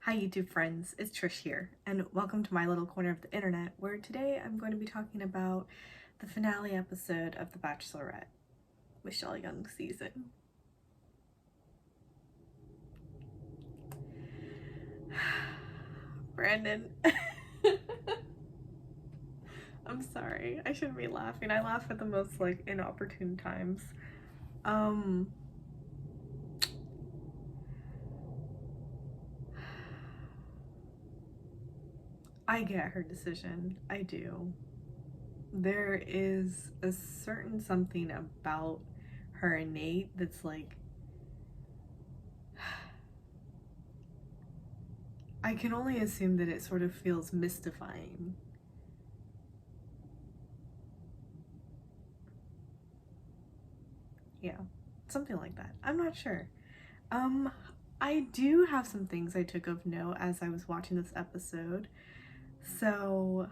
Hi YouTube friends, it's Trish here, and welcome to my little corner of the internet, where today I'm going to be talking about the finale episode of The Bachelorette, Michelle Young's season. Brandon. I'm sorry, I shouldn't be laughing. I laugh at the most inopportune times. I get her decision, I do. There is a certain something about her and Nate that's I can only assume that it sort of feels mystifying. Yeah, something like that. I'm not sure. Um, I do have some things I took of note as I was watching this episode. So,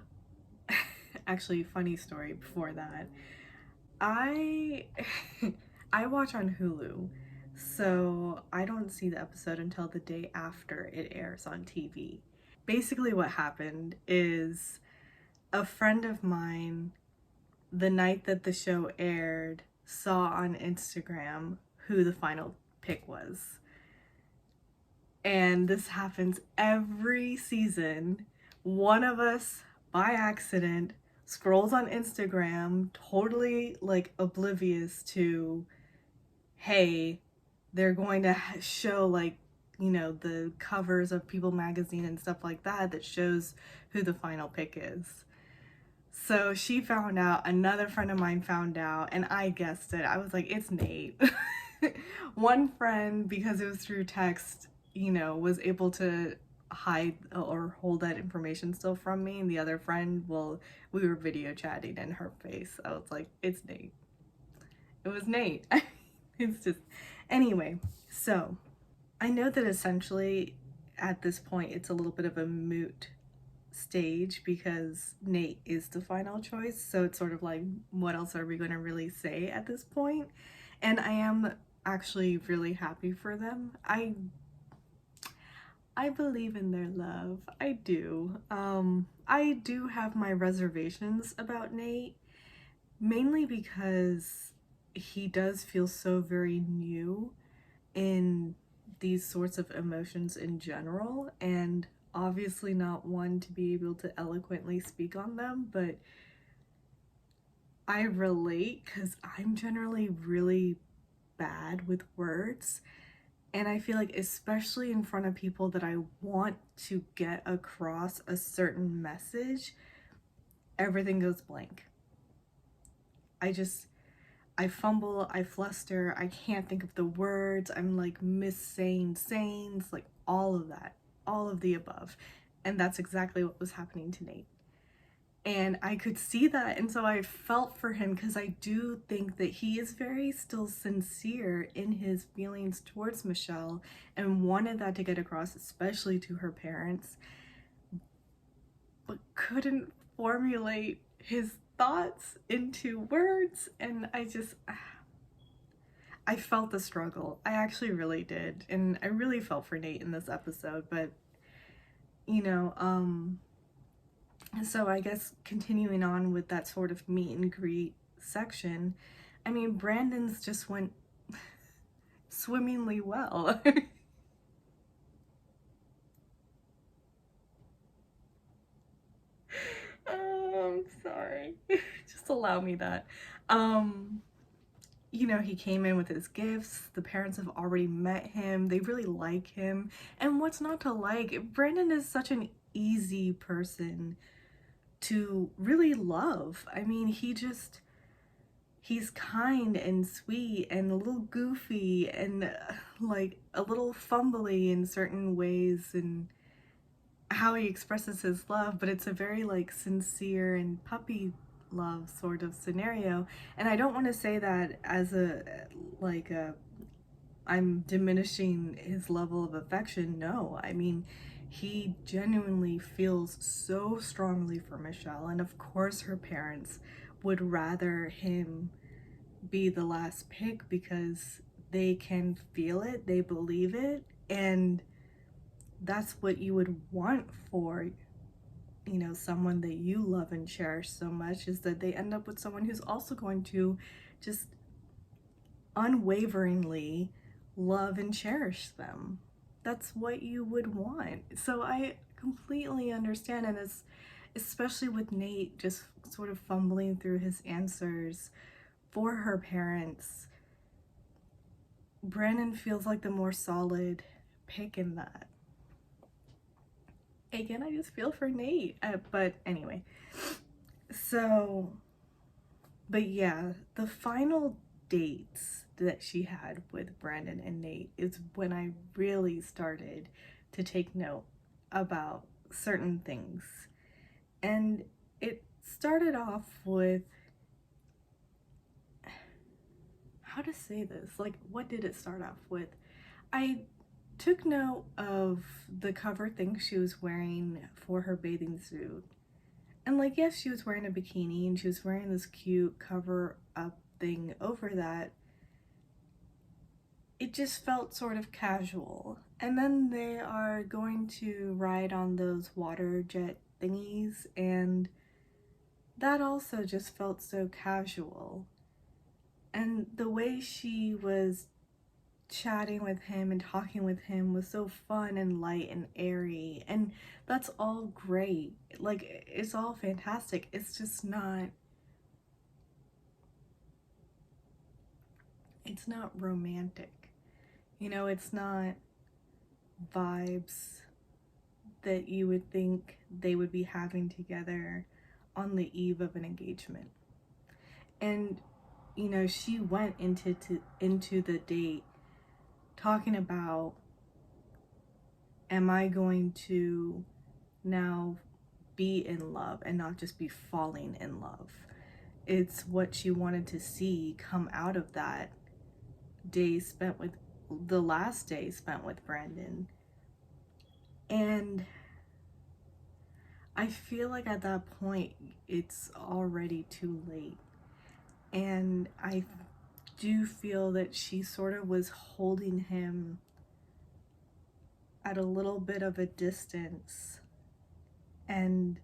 actually, funny story before that. I I watch on Hulu, so I don't see the episode until the day after it airs on TV. Basically, what happened is a friend of mine, the night that the show aired, saw on Instagram who the final pick was. And this happens every season. One of us, by accident, scrolls on Instagram, totally oblivious to, hey, they're going to show the covers of People magazine and stuff like that that shows who the final pick is. So she found out, another friend of mine found out, and I guessed it. I was like, it's Nate. One friend, because it was through text, was able to hide or hold that information still from me. And the other friend, well, we were video chatting in her face. I was like, it's Nate. It was Nate. It's just, anyway, so I know that essentially at this point it's a little bit of a moot stage because Nate is the final choice. So it's sort of like, what else are we going to really say at this point? And I am actually really happy for them. I believe in their love. I do. I do have my reservations about Nate, mainly because he does feel so very new in these sorts of emotions in general, and obviously not one to be able to eloquently speak on them, but I relate because I'm generally really bad with words. And I feel like, especially in front of people that I want to get across a certain message, everything goes blank. I fumble, I fluster, I can't think of the words, I'm like missaying sayings, like all of that, all of the above. And that's exactly what was happening to Nate. And I could see that, and so I felt for him because I do think that he is very still sincere in his feelings towards Michelle and wanted that to get across, especially to her parents, but couldn't formulate his thoughts into words. And I felt the struggle. I actually really did. And I really felt for Nate in this episode, but you know, so I guess continuing on with that sort of meet and greet section, I mean, Brandon's just went swimmingly well. I'm sorry. Just allow me that. Um, he came in with his gifts. The parents have already met him. They really like him. And what's not to like? Brandon is such an easy person to really love. I mean, he's kind and sweet and a little goofy and like a little fumbly in certain ways and how he expresses his love, but it's a very sincere and puppy love sort of scenario. And I don't want to say that as a I'm diminishing his level of affection. No, I mean, he genuinely feels so strongly for Michelle, and of course her parents would rather him be the last pick because they can feel it, they believe it, and that's what you would want for, you know, someone that you love and cherish so much, is that they end up with someone who's also going to just unwaveringly love and cherish them. That's what you would want. So I completely understand, and it's especially with Nate just sort of fumbling through his answers for her parents. Brandon feels like the more solid pick in that. Again, I just feel for Nate. But anyway, so, but yeah, the final dates that she had with Brandon and Nate is when I really started to take note about certain things. And it started off with, how to say this? Like, what did it start off with? I took note of the cover thing she was wearing for her bathing suit. And like, yes, she was wearing a bikini and she was wearing this cute cover up thing over that. It just felt sort of casual. And then they are going to ride on those water jet thingies, and that also just felt so casual. And the way she was chatting with him and talking with him was so fun and light and airy, and that's all great. Like, it's all fantastic. It's just not, it's not romantic. You know, it's not vibes that you would think they would be having together on the eve of an engagement. And you know, she went into the date talking about, am I going to now be in love and not just be falling in love? It's what she wanted to see come out of that day spent with, the last day spent with Brandon. And I feel like at that point it's already too late. And I do feel that she sort of was holding him at a little bit of a distance. And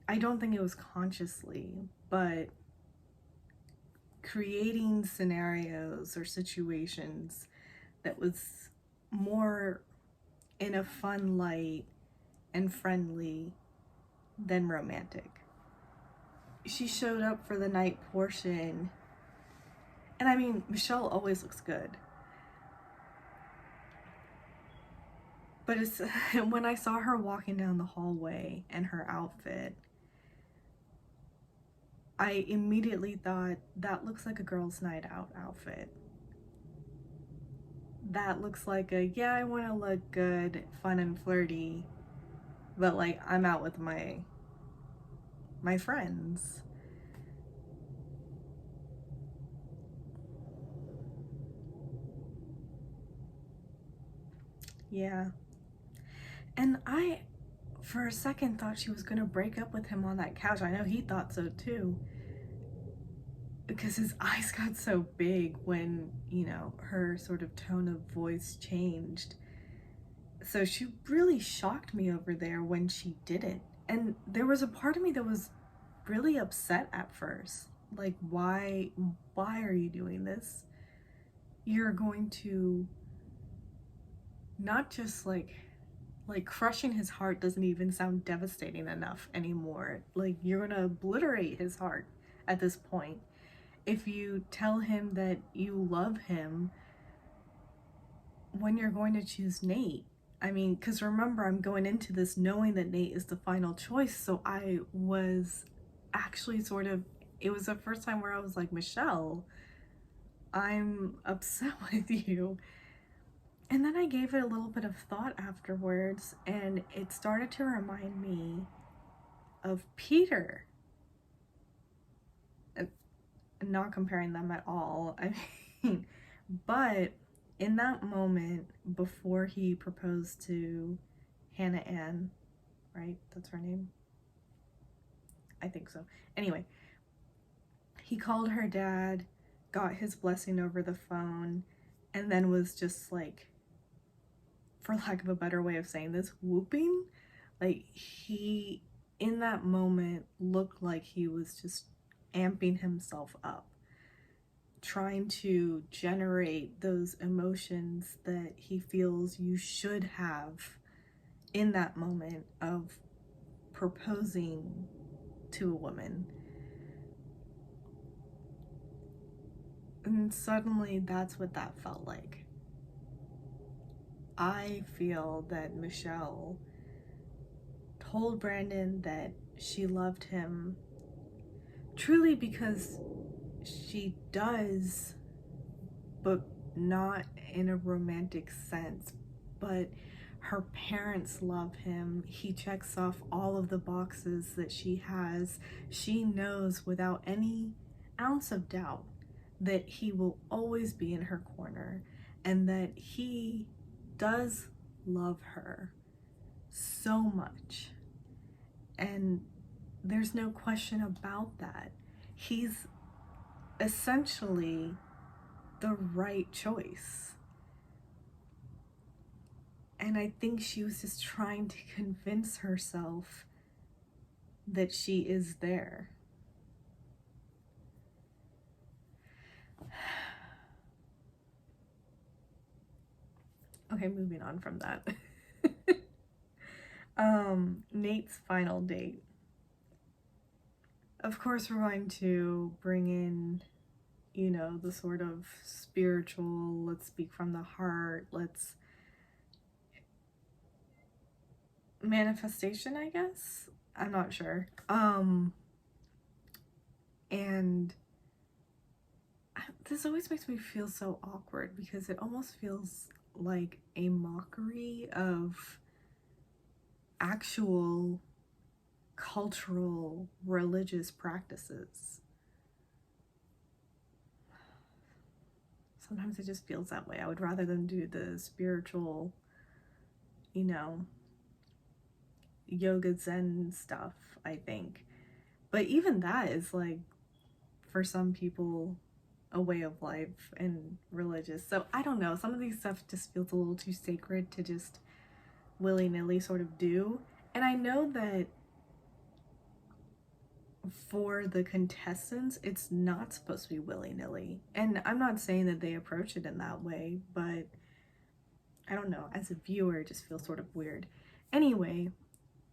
I don't think it was consciously, but creating scenarios or situations that was more in a fun light and friendly than romantic. She showed up for the night portion, and I mean, Michelle always looks good. But it's when I saw her walking down the hallway and her outfit, I immediately thought, that looks like a girls' night out outfit. That looks like a, yeah, I want to look good, fun and flirty, but like, I'm out with my friends. Yeah. And I, for a second, thought she was gonna break up with him on that couch. I know he thought so too, because his eyes got so big when, you know, her sort of tone of voice changed. So she really shocked me over there when she didn't. And there was a part of me that was really upset at first. Like, why are you doing this? You're going to not just like crushing his heart doesn't even sound devastating enough anymore. Like, you're gonna obliterate his heart at this point. If you tell him that you love him when you're going to choose Nate. I mean, because remember, I'm going into this knowing that Nate is the final choice. So I was actually sort of, it was the first time where I was like, Michelle, I'm upset with you. And then I gave it a little bit of thought afterwards, and it started to remind me of Peter. Not comparing them at all. I mean, but in that moment before he proposed to Hannah Ann, right? That's her name? I think so. Anyway, he called her dad, got his blessing over the phone, and then was just like for lack of a better way of saying this, whooping. Like, he, in that moment, looked like he was just amping himself up, trying to generate those emotions that he feels you should have in that moment of proposing to a woman. And suddenly that's what that felt like. I feel that Michelle told Brandon that she loved him truly because she does, but not in a romantic sense. But her parents love him. He checks off all of the boxes that she has. She knows without any ounce of doubt that he will always be in her corner and that he does love her so much. And there's no question about that. He's essentially the right choice. And I think she was just trying to convince herself that she is there. Okay, moving on from that. Nate's final date. Of course, we're going to bring in, you know, the sort of spiritual, let's speak from the heart, let's manifestation, I guess. I'm not sure. And this always makes me feel so awkward because it almost feels like a mockery of actual cultural religious practices. Sometimes it just feels that way. I would rather them do the spiritual, you know, yoga zen stuff, I think. But even that is like, for some people, a way of life and religious. So I don't know. Some of these stuff just feels a little too sacred to just willy-nilly sort of do. And I know that for the contestants, it's not supposed to be willy-nilly. And I'm not saying that they approach it in that way, but I don't know. As a viewer, it just feels sort of weird. Anyway,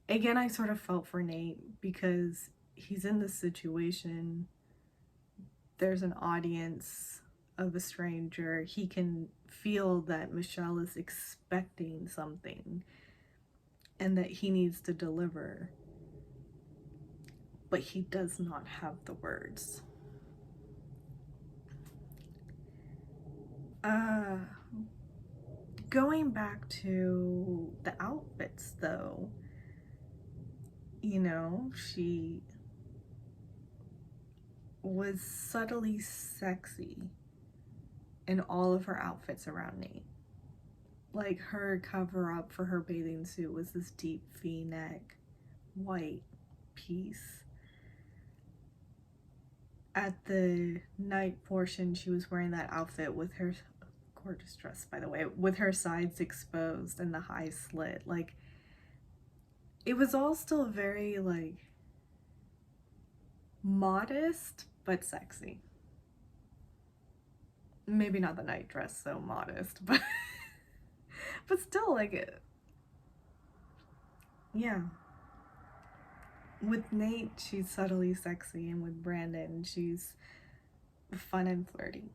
again, I sort of felt for Nate because he's in this situation. There's an audience of a stranger. He can feel that Michelle is expecting something and that he needs to deliver, but he does not have the words. Going back to the outfits though, you know, she was subtly sexy in all of her outfits around Nate. Like, her cover up for her bathing suit was this deep V-neck white piece. At the night portion, she was wearing that outfit with her gorgeous dress, by the way, with her sides exposed and the high slit. Like, it was all still very, like, modest but sexy. Maybe not the night dress so modest, but but still, like, yeah. With Nate, she's subtly sexy, and with Brandon, she's fun and flirty.